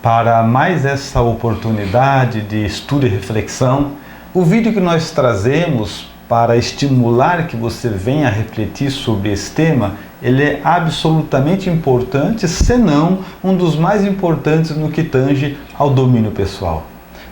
Para mais essa oportunidade de estudo e reflexão, o vídeo que nós trazemos para estimular que você venha a refletir sobre esse tema, ele é absolutamente importante, se não um dos mais importantes no que tange ao domínio pessoal.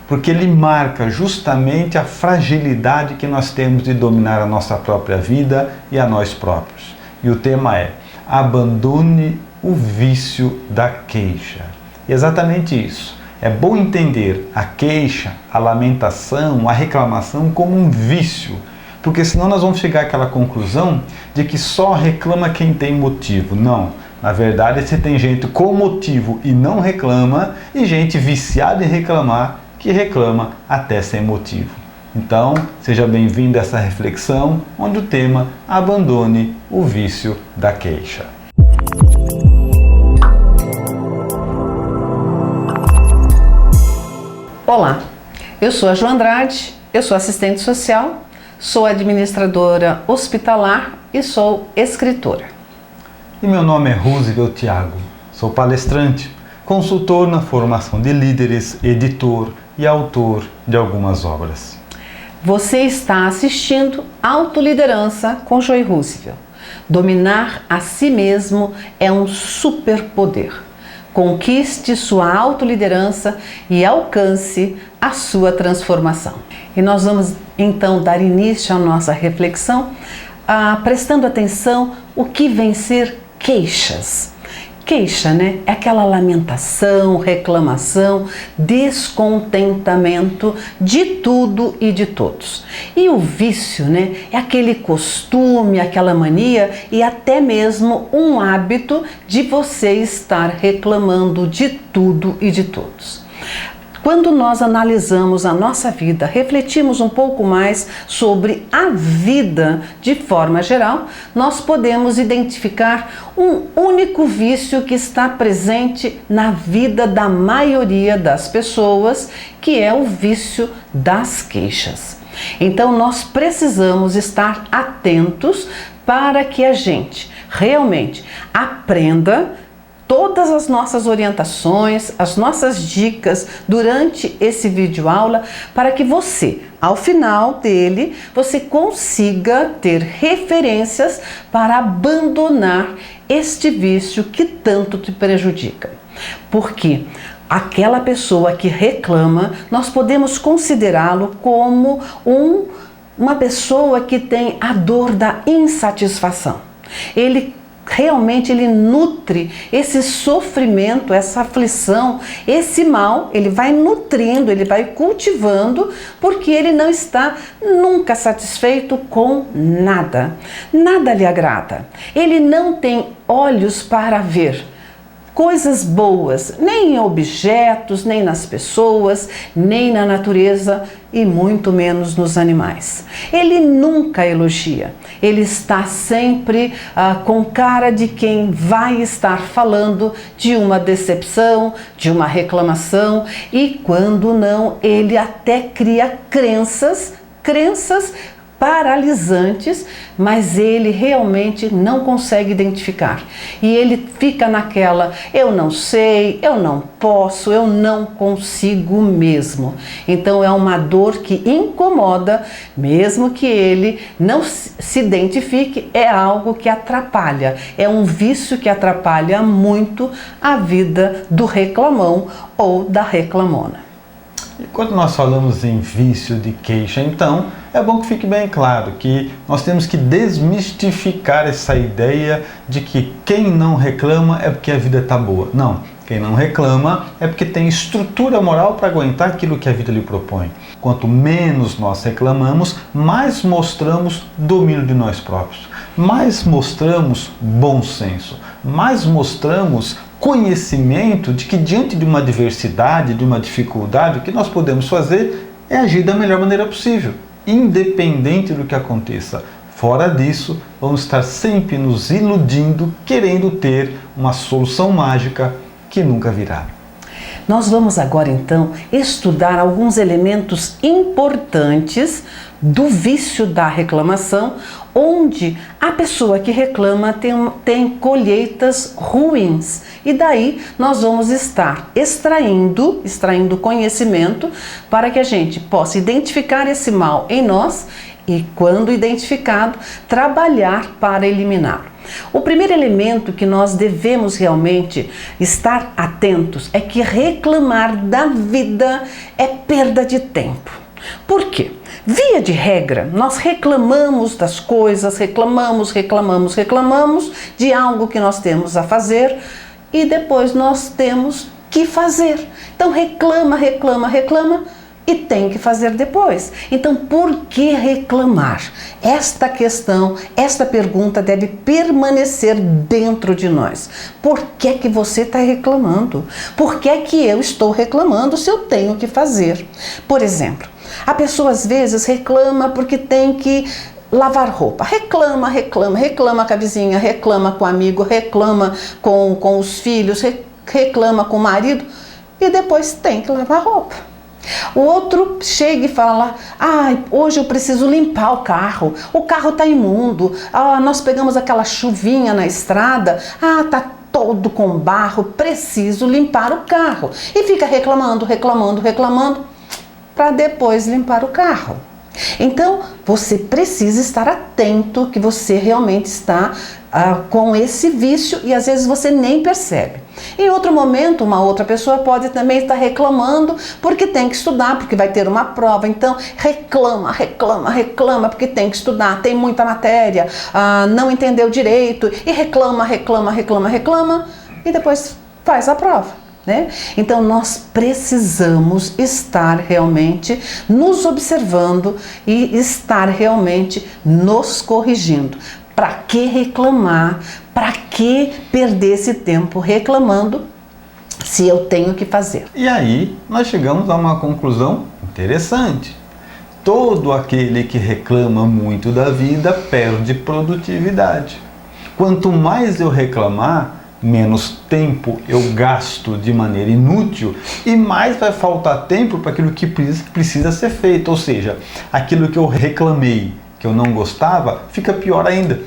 Porque ele marca justamente a fragilidade que nós temos de dominar a nossa própria vida e a nós próprios. E o tema é: abandone o vício da queixa. E exatamente isso. É bom entender a queixa, a lamentação, a reclamação como um vício, porque senão nós vamos chegar àquela conclusão de que só reclama quem tem motivo. Não, na verdade você tem gente com motivo e não reclama, e gente viciada em reclamar que reclama até sem motivo. Então, seja bem-vindo a essa reflexão, onde o tema: abandone o vício da queixa. Olá, eu sou a Jo Andrade, eu sou assistente social, sou administradora hospitalar e sou escritora. E meu nome é Roosevelt Thiago, sou palestrante, consultor na formação de líderes, editor e autor de algumas obras. Você está assistindo Autoliderança com Joy Roosevelt. Dominar a si mesmo é um superpoder. Conquiste sua autoliderança e alcance a sua transformação. E nós vamos então dar início à nossa reflexão, prestando atenção o que vem ser queixas. Queixa, né? É aquela lamentação, reclamação, descontentamento de tudo e de todos. E o vício, né? É aquele costume, aquela mania e até mesmo um hábito de você estar reclamando de tudo e de todos. Quando nós analisamos a nossa vida, refletimos um pouco mais sobre a vida de forma geral, nós podemos identificar um único vício que está presente na vida da maioria das pessoas, que é o vício das queixas. Então nós precisamos estar atentos para que a gente realmente aprenda todas as nossas orientações, as nossas dicas durante esse vídeo aula, para que você, ao final dele, você consiga ter referências para abandonar este vício que tanto te prejudica. Porque aquela pessoa que reclama, nós podemos considerá-lo como uma pessoa que tem a dor da insatisfação. Realmente ele nutre esse sofrimento, essa aflição, esse mal, ele vai nutrindo, ele vai cultivando, porque ele não está nunca satisfeito com nada. Nada lhe agrada. Ele não tem olhos para ver coisas boas, nem em objetos, nem nas pessoas, nem na natureza e muito menos nos animais. Ele nunca elogia, ele está sempre com cara de quem vai estar falando de uma decepção, de uma reclamação, e quando não, ele até cria crenças paralisantes, mas ele realmente não consegue identificar. E ele fica naquela: eu não sei, eu não posso, eu não consigo mesmo. Então é uma dor que incomoda, mesmo que ele não se identifique, é algo que atrapalha, é um vício que atrapalha muito a vida do reclamão ou da reclamona. E quando nós falamos em vício de queixa, então, é bom que fique bem claro que nós temos que desmistificar essa ideia de que quem não reclama é porque a vida está boa. Não, quem não reclama é porque tem estrutura moral para aguentar aquilo que a vida lhe propõe. Quanto menos nós reclamamos, mais mostramos domínio de nós próprios, mais mostramos bom senso, mais mostramos conhecimento de que diante de uma adversidade, de uma dificuldade, o que nós podemos fazer é agir da melhor maneira possível, independente do que aconteça. Fora disso, vamos estar sempre nos iludindo, querendo ter uma solução mágica que nunca virá. Nós vamos agora então estudar alguns elementos importantes do vício da reclamação, onde a pessoa que reclama tem colheitas ruins. E daí nós vamos estar extraindo conhecimento para que a gente possa identificar esse mal em nós e, quando identificado, trabalhar para eliminá-lo. O primeiro elemento que nós devemos realmente estar atentos é que reclamar da vida é perda de tempo. Por quê? Via de regra, nós reclamamos das coisas, reclamamos de algo que nós temos a fazer e depois nós temos que fazer. Então reclama e tem que fazer depois. Então, por que reclamar? Esta questão, esta pergunta deve permanecer dentro de nós. Por que que você está reclamando? Por que que eu estou reclamando se eu tenho que fazer? Por exemplo, a pessoa às vezes reclama porque tem que lavar roupa. Reclama com a vizinha, reclama com o amigo, reclama com os filhos, reclama com o marido e depois tem que lavar roupa. O outro chega e fala: hoje eu preciso limpar o carro está imundo, nós pegamos aquela chuvinha na estrada, tá todo com barro, preciso limpar o carro. E fica reclamando, para depois limpar o carro. Então, você precisa estar atento que você realmente está com esse vício e às vezes você nem percebe. Em outro momento, uma outra pessoa pode também estar reclamando porque tem que estudar, porque vai ter uma prova. Então, reclama porque tem que estudar, tem muita matéria, não entendeu direito e reclama e depois faz a prova. Né? Então nós precisamos estar realmente nos observando e estar realmente nos corrigindo. Para que reclamar? Para que perder esse tempo reclamando se eu tenho que fazer? E aí nós chegamos a uma conclusão interessante. Todo aquele que reclama muito da vida perde produtividade. Quanto mais eu reclamar, menos tempo eu gasto de maneira inútil e mais vai faltar tempo para aquilo que precisa ser feito. Ou seja, aquilo que eu reclamei, que eu não gostava, fica pior ainda.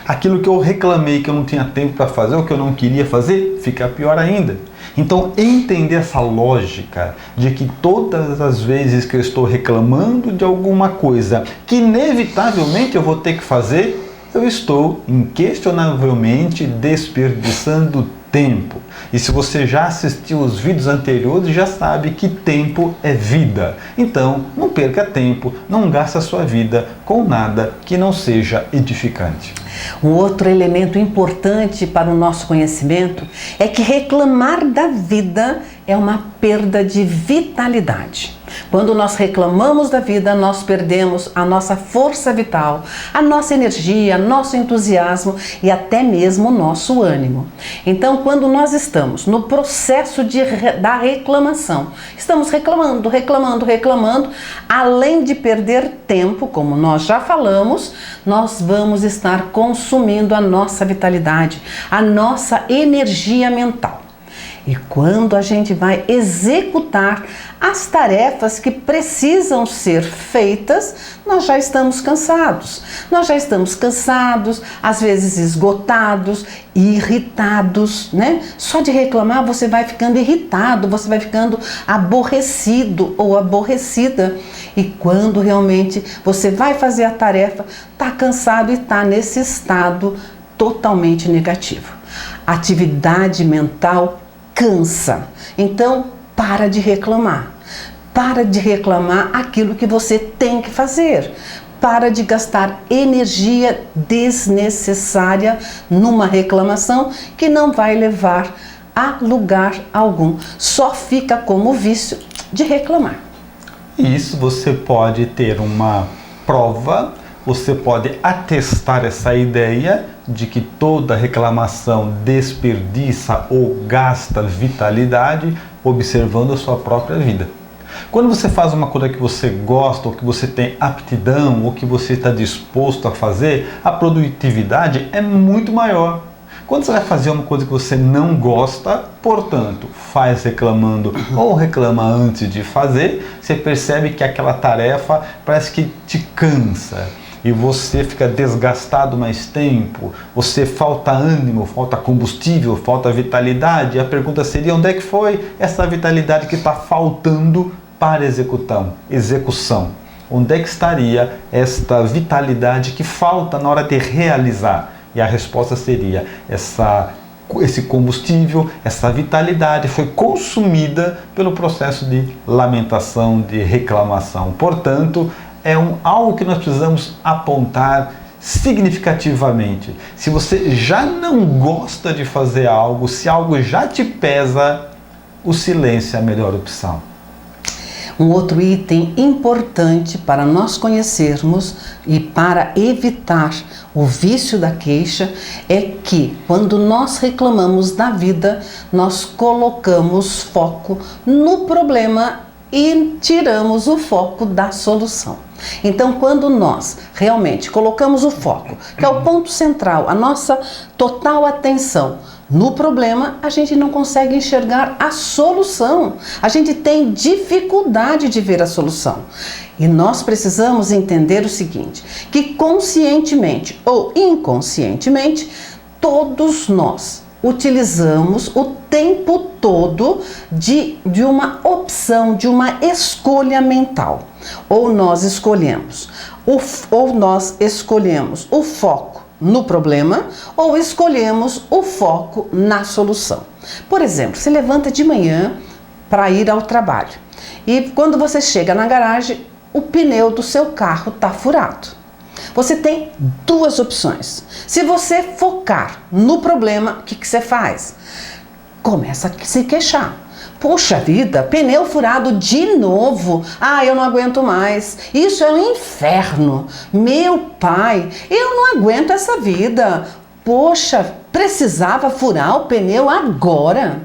Aquilo que eu reclamei que eu não tinha tempo para fazer ou que eu não queria fazer, fica pior ainda. Então, entender essa lógica de que todas as vezes que eu estou reclamando de alguma coisa que inevitavelmente eu vou ter que fazer, eu estou inquestionavelmente desperdiçando tempo. E se você já assistiu os vídeos anteriores, já sabe que tempo é vida. Então, não perca tempo, não gaste a sua vida com nada que não seja edificante. Um outro elemento importante para o nosso conhecimento é que reclamar da vida é uma perda de vitalidade. Quando nós reclamamos da vida, nós perdemos a nossa força vital, a nossa energia, nosso entusiasmo e até mesmo o nosso ânimo. Então, quando nós estamos no processo da reclamação, estamos reclamando, além de perder tempo, como nós já falamos, nós vamos estar consumindo a nossa vitalidade, a nossa energia mental. E quando a gente vai executar as tarefas que precisam ser feitas, nós já estamos cansados. Às vezes esgotados, irritados, né? Só de reclamar você vai ficando irritado, você vai ficando aborrecido ou aborrecida. E quando realmente você vai fazer a tarefa, está cansado e está nesse estado totalmente negativo. Atividade mental cansa. Então, para de reclamar. Para de reclamar aquilo que você tem que fazer. Para de gastar energia desnecessária numa reclamação que não vai levar a lugar algum. Só fica como vício de reclamar. Isso você pode ter uma prova, você pode atestar essa ideia de que toda reclamação desperdiça ou gasta vitalidade observando a sua própria vida. Quando você faz uma coisa que você gosta, ou que você tem aptidão, ou que você está disposto a fazer, a produtividade é muito maior. Quando você vai fazer uma coisa que você não gosta, portanto, faz reclamando ou reclama antes de fazer, você percebe que aquela tarefa parece que te cansa. e você fica desgastado mais tempo, você falta ânimo, falta combustível, falta vitalidade. A pergunta seria: onde é que foi essa vitalidade que está faltando para execução? Onde é que estaria esta vitalidade que falta na hora de realizar? E a resposta seria: esse combustível, essa vitalidade foi consumida pelo processo de lamentação, de reclamação. Portanto, é algo que nós precisamos apontar significativamente. Se você já não gosta de fazer algo, se algo já te pesa, o silêncio é a melhor opção. Um outro item importante para nós conhecermos e para evitar o vício da queixa é que, quando nós reclamamos da vida, nós colocamos foco no problema e tiramos o foco da solução. Então, quando nós realmente colocamos o foco, que é o ponto central, a nossa total atenção no problema, a gente não consegue enxergar a solução. A gente tem dificuldade de ver a solução. E nós precisamos entender o seguinte, que conscientemente ou inconscientemente, todos nós utilizamos o tempo todo de uma opção, de uma escolha mental. Ou nós escolhemos o foco no problema, ou escolhemos o foco na solução. Por exemplo, você levanta de manhã para ir ao trabalho e quando você chega na garagem, o pneu do seu carro está furado. Você tem duas opções. Se você focar no problema, o que você faz? Começa a se queixar. Poxa vida, pneu furado de novo. Eu não aguento mais. Isso é um inferno. Meu pai, eu não aguento essa vida. Poxa, precisava furar o pneu agora.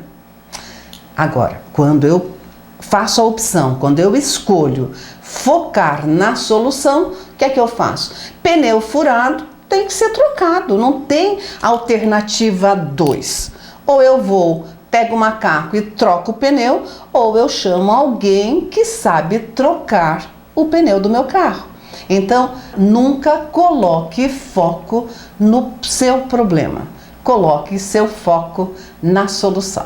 Agora, quando eu faço a opção, quando eu escolho focar na solução, o que é que eu faço? Pneu furado tem que ser trocado, não tem alternativa 2. Ou eu pego o macaco e troco o pneu, ou eu chamo alguém que sabe trocar o pneu do meu carro. Então, nunca coloque foco no seu problema. Coloque seu foco na solução.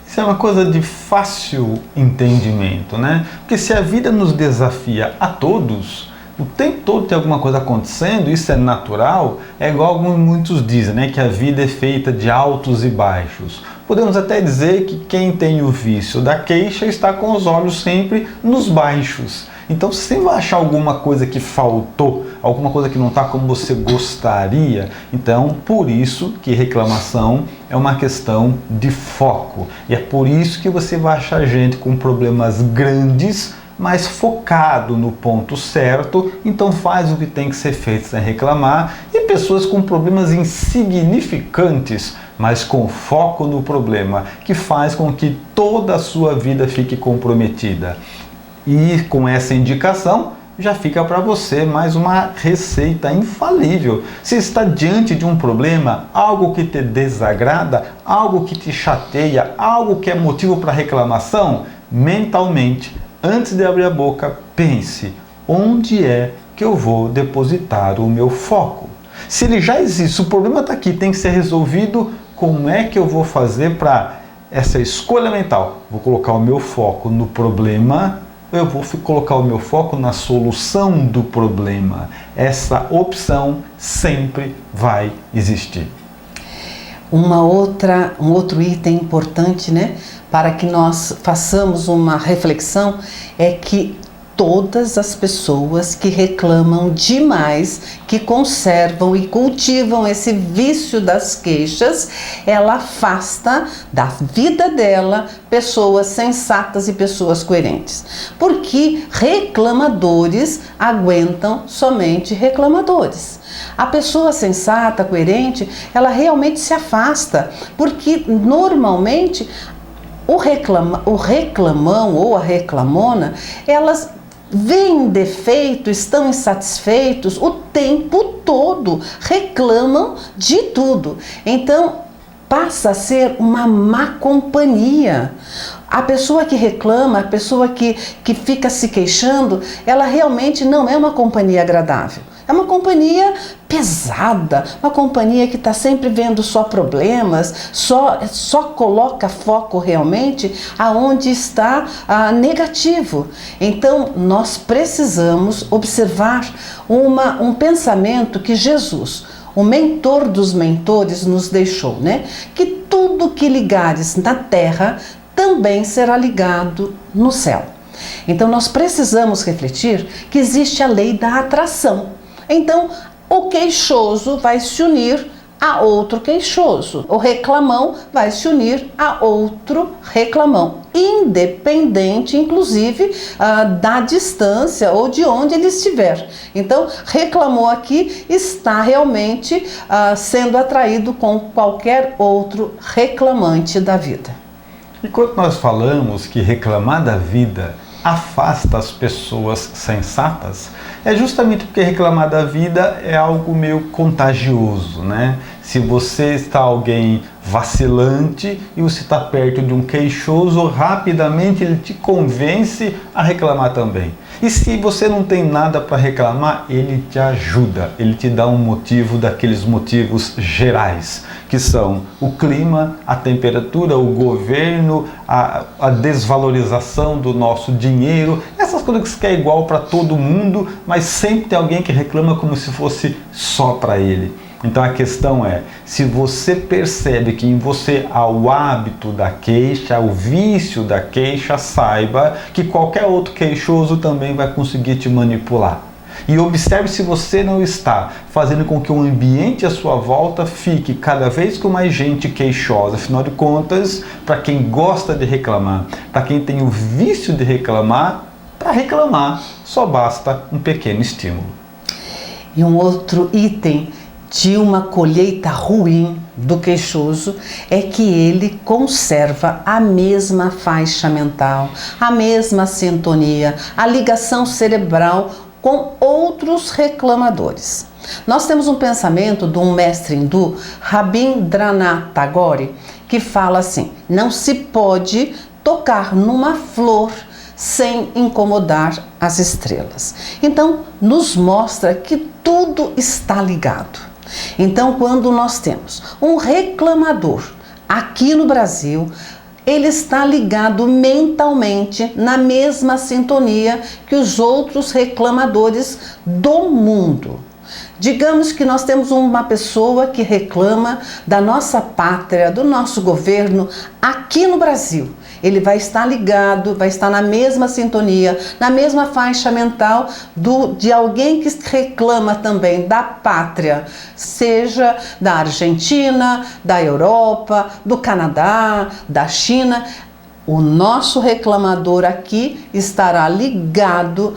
Isso é uma coisa de fácil entendimento, né? Porque se a vida nos desafia a todos, o tempo todo tem alguma coisa acontecendo, isso é natural, é igual como muitos dizem, né? Que a vida é feita de altos e baixos. Podemos até dizer que quem tem o vício da queixa está com os olhos sempre nos baixos. Então, se você vai achar alguma coisa que faltou, alguma coisa que não está como você gostaria, então, por isso que reclamação é uma questão de foco. E é por isso que você vai achar gente com problemas grandes, mas focado no ponto certo, então faz o que tem que ser feito sem reclamar, e pessoas com problemas insignificantes, mas com foco no problema, que faz com que toda a sua vida fique comprometida. E com essa indicação, já fica para você mais uma receita infalível. Se está diante de um problema, algo que te desagrada, algo que te chateia, algo que é motivo para reclamação, mentalmente, antes de abrir a boca, pense: onde é que eu vou depositar o meu foco? Se ele já existe, se o problema está aqui, tem que ser resolvido, como é que eu vou fazer para essa escolha mental? Vou colocar o meu foco no problema, eu vou colocar o meu foco na solução do problema. Essa opção sempre vai existir. Um outro item importante, né, para que nós façamos uma reflexão é que todas as pessoas que reclamam demais, que conservam e cultivam esse vício das queixas, ela afasta da vida dela pessoas sensatas e pessoas coerentes. Porque reclamadores aguentam somente reclamadores. A pessoa sensata, coerente, ela realmente se afasta, porque normalmente o reclamão ou a reclamona, elas veem um defeito, estão insatisfeitos o tempo todo, reclamam de tudo. Então, passa a ser uma má companhia. A pessoa que reclama, a pessoa que fica se queixando, ela realmente não é uma companhia agradável. É uma companhia pesada, uma companhia que está sempre vendo só problemas, só coloca foco realmente aonde está negativo. Então, nós precisamos observar um pensamento que Jesus, o mentor dos mentores, nos deixou, né? Que tudo que ligares na terra também será ligado no céu. Então nós precisamos refletir que existe a lei da atração. Então o queixoso vai se unir a outro queixoso, o reclamão vai se unir a outro reclamão, independente inclusive da distância ou de onde ele estiver. Então reclamou aqui está realmente sendo atraído com qualquer outro reclamante da vida. E quando nós falamos que reclamar da vida afasta as pessoas sensatas, é justamente porque reclamar da vida é algo meio contagioso, né? Se você está alguém vacilante e você está perto de um queixoso, rapidamente ele te convence a reclamar também. E se você não tem nada para reclamar, ele te ajuda, ele te dá um motivo daqueles motivos gerais, que são o clima, a temperatura, o governo, a desvalorização do nosso dinheiro, essas coisas que é igual para todo mundo, mas sempre tem alguém que reclama como se fosse só para ele. Então a questão é, se você percebe que em você há o hábito da queixa, o vício da queixa, saiba que qualquer outro queixoso também vai conseguir te manipular. E observe se você não está fazendo com que o ambiente à sua volta fique cada vez com mais gente queixosa. Afinal de contas, para quem gosta de reclamar, para quem tem o vício de reclamar, para reclamar só basta um pequeno estímulo. E um outro item de uma colheita ruim do queixoso é que ele conserva a mesma faixa mental, a mesma sintonia, a ligação cerebral com outros reclamadores. Nós temos um pensamento de um mestre hindu, Rabindranath Tagore, que fala assim: não se pode tocar numa flor sem incomodar as estrelas. Então, nos mostra que tudo está ligado. Então, quando nós temos um reclamador aqui no Brasil, ele está ligado mentalmente na mesma sintonia que os outros reclamadores do mundo. Digamos que nós temos uma pessoa que reclama da nossa pátria, do nosso governo aqui no Brasil. Ele vai estar ligado, vai estar na mesma sintonia, na mesma faixa mental de alguém que reclama também da pátria, seja da Argentina, da Europa, do Canadá, da China. O nosso reclamador aqui estará ligado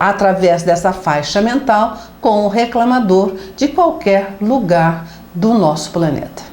através dessa faixa mental com o reclamador de qualquer lugar do nosso planeta.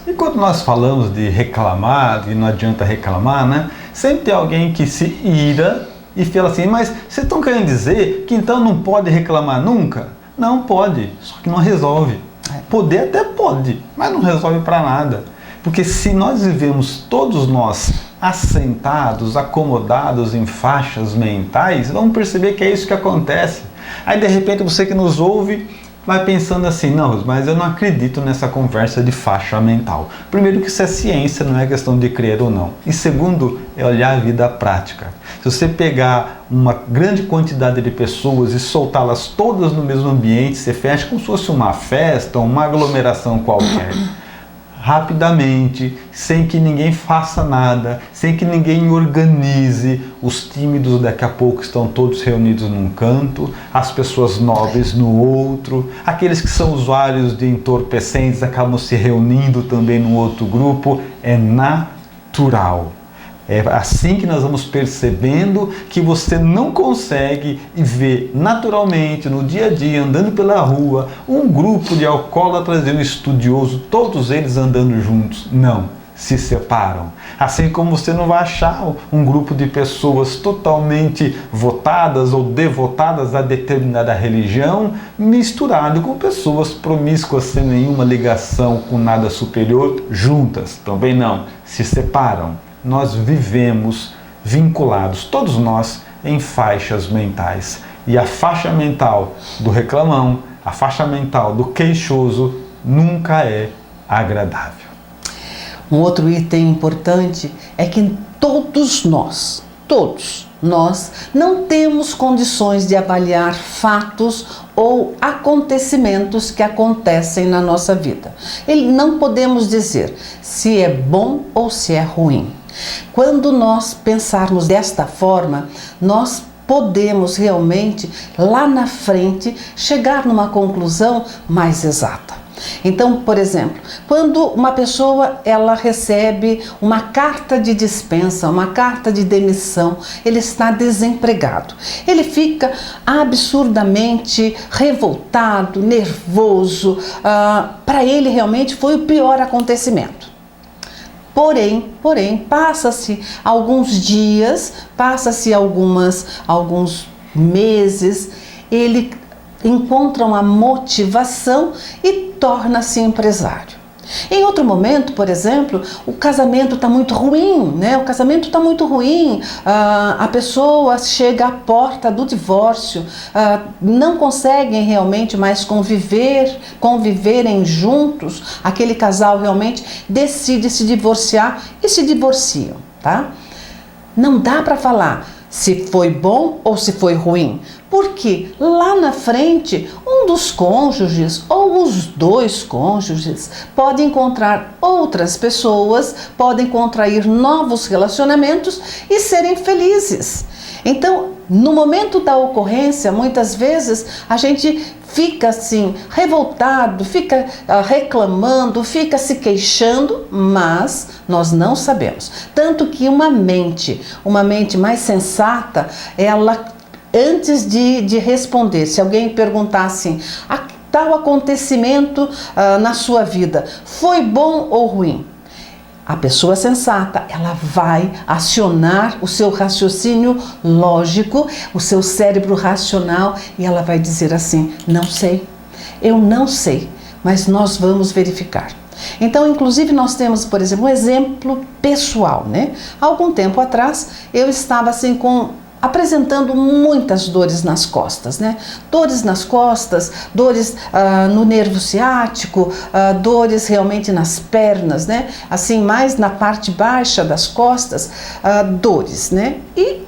E quando nós falamos de reclamar, e não adianta reclamar, né? Sempre tem alguém que se ira e fala assim, mas vocês estão querendo dizer que então não pode reclamar nunca? Não pode, só que não resolve. Poder até pode, mas não resolve para nada. Porque se nós vivemos todos nós assentados, acomodados em faixas mentais, vamos perceber que é isso que acontece. Aí de repente você que nos ouve vai pensando assim, não, mas eu não acredito nessa conversa de faixa mental. Primeiro que isso é ciência, não é questão de crer ou não. E segundo, é olhar a vida prática. Se você pegar uma grande quantidade de pessoas e soltá-las todas no mesmo ambiente, você fecha como se fosse uma festa, uma aglomeração qualquer. Rapidamente, sem que ninguém faça nada, sem que ninguém organize, os tímidos daqui a pouco estão todos reunidos num canto, as pessoas nobres no outro, aqueles que são usuários de entorpecentes acabam se reunindo também num outro grupo. É natural. É assim que nós vamos percebendo que você não consegue ver naturalmente no dia a dia, andando pela rua, um grupo de alcoólatras e um estudioso, todos eles andando juntos. Não, se separam. Assim como você não vai achar um grupo de pessoas totalmente votadas ou devotadas a determinada religião misturado com pessoas promíscuas sem nenhuma ligação com nada superior juntas. Também não, se separam. Nós vivemos vinculados, todos nós, em faixas mentais. E a faixa mental do reclamão, a faixa mental do queixoso nunca é agradável. Um outro item importante é que todos nós não temos condições de avaliar fatos ou acontecimentos que acontecem na nossa vida. Não podemos dizer se é bom ou se é ruim. Quando nós pensarmos desta forma, nós podemos realmente, lá na frente, chegar numa conclusão mais exata. Então, por exemplo, quando uma pessoa ela recebe uma carta de dispensa, uma carta de demissão, ele está desempregado. Ele fica absurdamente revoltado, nervoso. Para ele realmente foi o pior acontecimento. Porém, passa-se alguns dias, passa-se alguns meses, ele encontra uma motivação e torna-se empresário. Em outro momento, por exemplo, o casamento está muito ruim, né? O casamento está muito ruim, a pessoa chega à porta do divórcio, não conseguem realmente mais conviverem juntos, aquele casal realmente decide se divorciar e se divorciam, tá? Não dá para falar se foi bom ou se foi ruim, porque lá na frente um dos cônjuges ou os dois cônjuges podem encontrar outras pessoas, podem contrair novos relacionamentos e serem felizes. Então, no momento da ocorrência, muitas vezes a gente fica assim, revoltado, fica reclamando, fica se queixando, mas nós não sabemos. Tanto que uma mente mais sensata, ela, antes de responder, se alguém perguntar assim, tal acontecimento na sua vida, foi bom ou ruim? A pessoa sensata, ela vai acionar o seu raciocínio lógico, o seu cérebro racional, e ela vai dizer assim, não sei, eu não sei, mas nós vamos verificar. Então, inclusive, nós temos, por exemplo, um exemplo pessoal, né? Há algum tempo atrás, eu estava assim apresentando muitas dores nas costas, né? Dores nas costas, dores no nervo ciático, dores realmente nas pernas, né? Assim, mais na parte baixa das costas, dores, né? E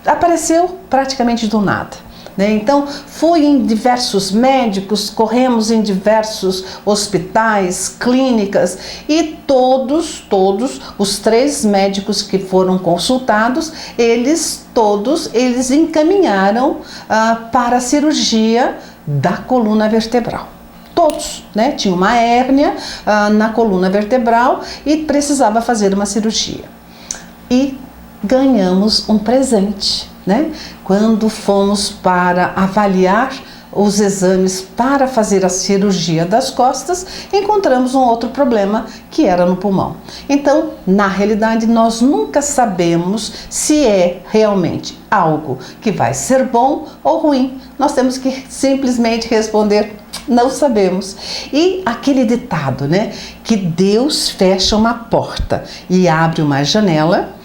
apareceu praticamente do nada. Então, fui em diversos médicos, corremos em diversos hospitais, clínicas, e todos os 3 médicos que foram consultados, eles encaminharam para a cirurgia da coluna vertebral. Todos, né? Tinha uma hérnia na coluna vertebral e precisava fazer uma cirurgia. E ganhamos um presente, né? Quando fomos para avaliar os exames para fazer a cirurgia das costas, encontramos um outro problema que era no pulmão. Então, na realidade, nós nunca sabemos se é realmente algo que vai ser bom ou ruim. Nós temos que simplesmente responder, não sabemos. E aquele ditado, né? Que Deus fecha uma porta e abre uma janela,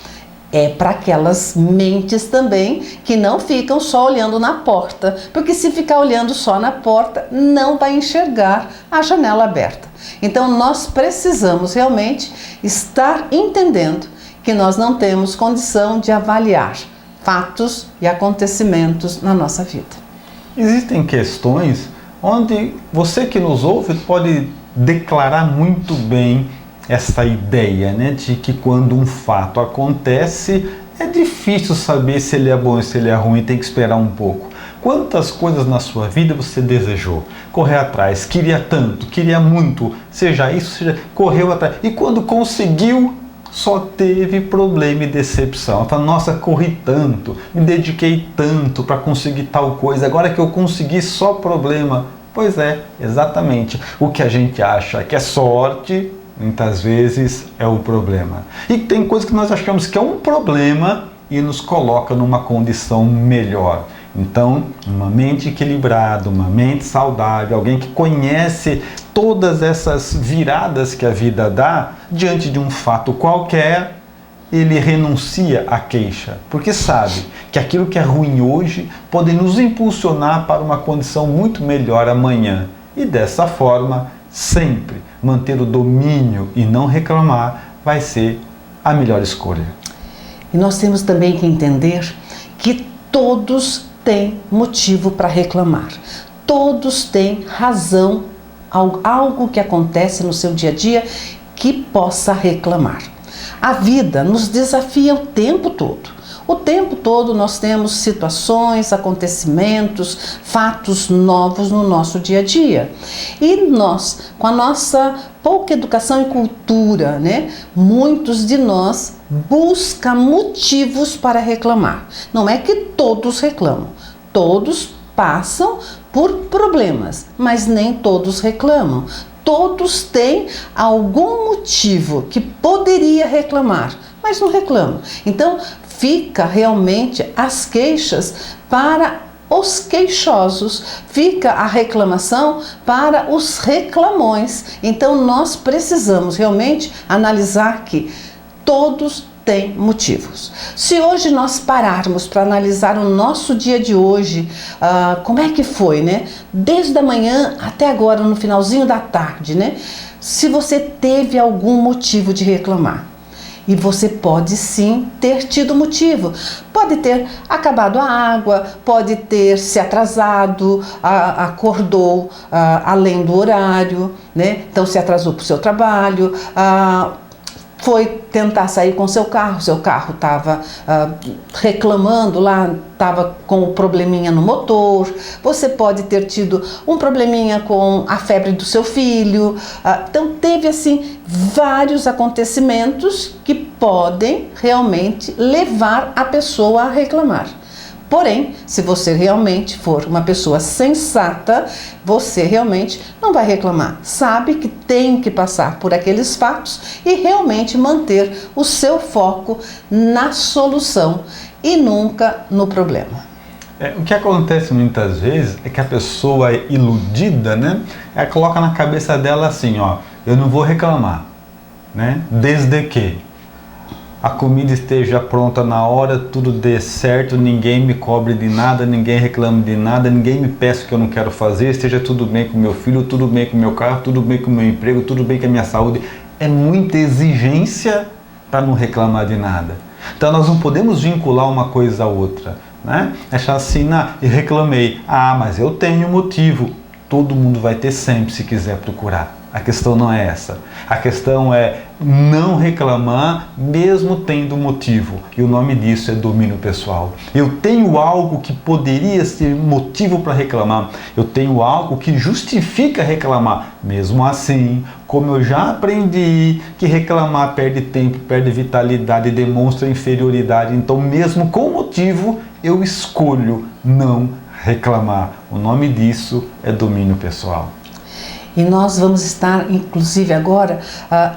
é para aquelas mentes também que não ficam só olhando na porta, porque se ficar olhando só na porta, não vai enxergar a janela aberta. Então nós precisamos realmente estar entendendo que nós não temos condição de avaliar fatos e acontecimentos na nossa vida. Existem questões onde você que nos ouve pode declarar muito bem essa ideia, né, de que quando um fato acontece, é difícil saber se ele é bom ou se ele é ruim, tem que esperar um pouco. Quantas coisas na sua vida você desejou, correr atrás, queria tanto, queria muito, seja isso, correu atrás, e quando conseguiu, só teve problema e decepção. Fala, nossa, corri tanto, me dediquei tanto para conseguir tal coisa, agora que eu consegui, só problema. Pois é, exatamente. O que a gente acha que é sorte, muitas vezes é o problema. E tem coisas que nós achamos que é um problema e nos coloca numa condição melhor. Então, uma mente equilibrada, uma mente saudável, alguém que conhece todas essas viradas que a vida dá diante de um fato qualquer, ele renuncia à queixa, porque sabe que aquilo que é ruim hoje pode nos impulsionar para uma condição muito melhor amanhã. E dessa forma, sempre manter o domínio e não reclamar vai ser a melhor escolha. E nós temos também que entender que todos têm motivo para reclamar. Todos têm razão, algo que acontece no seu dia a dia que possa reclamar. A vida nos desafia o tempo todo. O tempo todo nós temos situações, acontecimentos, fatos novos no nosso dia a dia. E nós, com a nossa pouca educação e cultura, muitos de nós buscam motivos para reclamar. Não é que todos reclamam, todos passam por problemas, mas nem todos reclamam. Todos têm algum motivo que poderia reclamar, mas não reclamam. Então, fica realmente as queixas para os queixosos, fica a reclamação para os reclamões. Então, nós precisamos realmente analisar que todos têm motivos. Se hoje nós pararmos para analisar o nosso dia de hoje, como é que foi, Desde a manhã até agora, no finalzinho da tarde, Se você teve algum motivo de reclamar. E você pode sim ter tido motivo. Pode ter acabado a água, pode ter se atrasado, acordou além do horário, Então se atrasou para o seu trabalho, foi tentar sair com seu carro estava reclamando lá, estava com um probleminha no motor. Você pode ter tido um probleminha com a febre do seu filho. Então teve assim vários acontecimentos que podem realmente levar a pessoa a reclamar. Porém, se você realmente for uma pessoa sensata, você realmente não vai reclamar. Sabe que tem que passar por aqueles fatos e realmente manter o seu foco na solução e nunca no problema. O que acontece muitas vezes é que a pessoa iludida, ela coloca na cabeça dela assim, eu não vou reclamar, desde que a comida esteja pronta na hora, tudo dê certo, ninguém me cobre de nada, ninguém reclame de nada, ninguém me peça o que eu não quero fazer, esteja tudo bem com meu filho, tudo bem com meu carro, tudo bem com meu emprego, tudo bem com a minha saúde. É muita exigência para não reclamar de nada. Então nós não podemos vincular uma coisa à outra, Achar assim, eu reclamei, mas eu tenho motivo. Todo mundo vai ter sempre se quiser procurar. A questão não é essa. A questão é não reclamar mesmo tendo motivo. E o nome disso é domínio pessoal. Eu tenho algo que poderia ser motivo para reclamar. Eu tenho algo que justifica reclamar. Mesmo assim, como eu já aprendi que reclamar perde tempo, perde vitalidade, demonstra inferioridade. Então, mesmo com motivo, eu escolho não reclamar. O nome disso é domínio pessoal. E nós vamos estar, inclusive agora,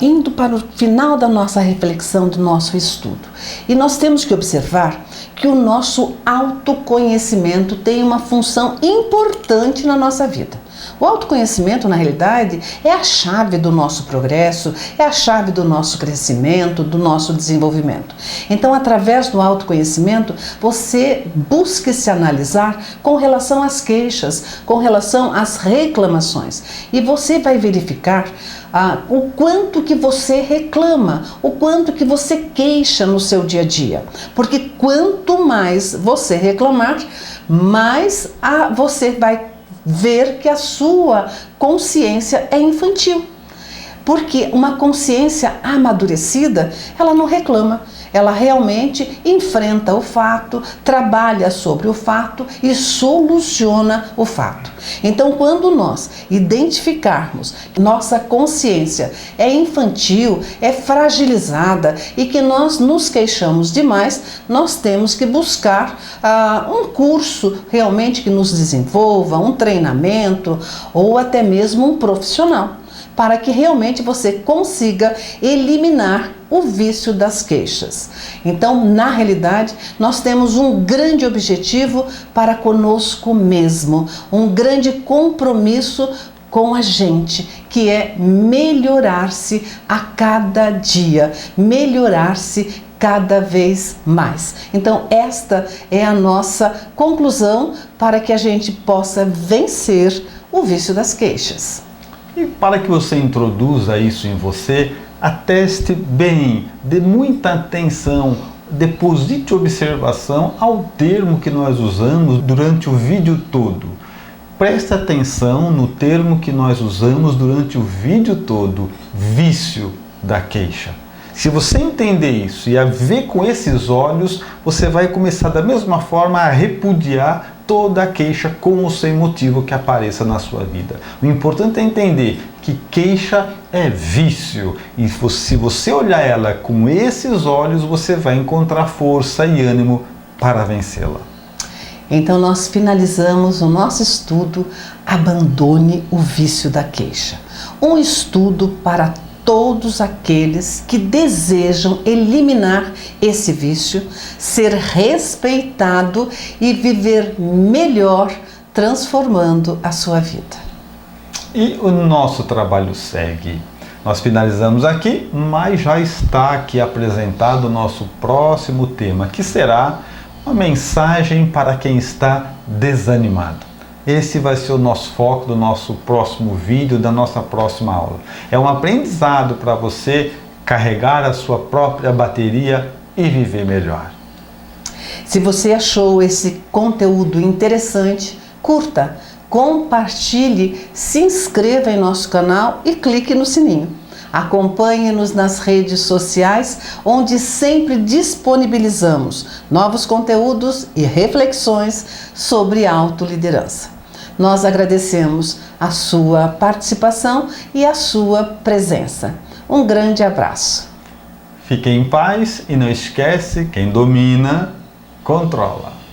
indo para o final da nossa reflexão, do nosso estudo. E nós temos que observar que o nosso autoconhecimento tem uma função importante na nossa vida. O autoconhecimento, na realidade, é a chave do nosso progresso, é a chave do nosso crescimento, do nosso desenvolvimento. Então, através do autoconhecimento, você busca se analisar com relação às queixas, com relação às reclamações. E você vai verificar o quanto que você reclama, o quanto que você queixa no seu dia a dia. Porque quanto mais você reclamar, mais você vai ver que a sua consciência é infantil. Porque uma consciência amadurecida, ela não reclama. Ela realmente enfrenta o fato, trabalha sobre o fato e soluciona o fato. Então, quando nós identificarmos que nossa consciência é infantil, é fragilizada e que nós nos queixamos demais, nós temos que buscar um curso realmente que nos desenvolva, um treinamento ou até mesmo um profissional, para que realmente você consiga eliminar o vício das queixas. Então, na realidade, nós temos um grande objetivo para conosco mesmo, um grande compromisso com a gente, que é melhorar-se a cada dia, melhorar-se cada vez mais. Então, esta é a nossa conclusão para que a gente possa vencer o vício das queixas. E para que você introduza isso em você, ateste bem, dê muita atenção, deposite observação ao termo que nós usamos durante o vídeo todo. Preste atenção no termo que nós usamos durante o vídeo todo, vício da queixa. Se você entender isso e a ver com esses olhos, você vai começar da mesma forma a repudiar toda a queixa com ou sem motivo que apareça na sua vida. O importante é entender que queixa é vício e se você olhar ela com esses olhos, você vai encontrar força e ânimo para vencê-la. Então nós finalizamos o nosso estudo Abandone o vício da queixa. Um estudo para todos aqueles que desejam eliminar esse vício, ser respeitado e viver melhor, transformando a sua vida. E o nosso trabalho segue. Nós finalizamos aqui, mas já está aqui apresentado o nosso próximo tema, que será uma mensagem para quem está desanimado. Esse vai ser o nosso foco do nosso próximo vídeo, da nossa próxima aula. É um aprendizado para você carregar a sua própria bateria e viver melhor. Se você achou esse conteúdo interessante, curta, compartilhe, se inscreva em nosso canal e clique no sininho. Acompanhe-nos nas redes sociais, onde sempre disponibilizamos novos conteúdos e reflexões sobre autoliderança. Nós agradecemos a sua participação e a sua presença. Um grande abraço. Fique em paz e não esquece, quem domina, controla.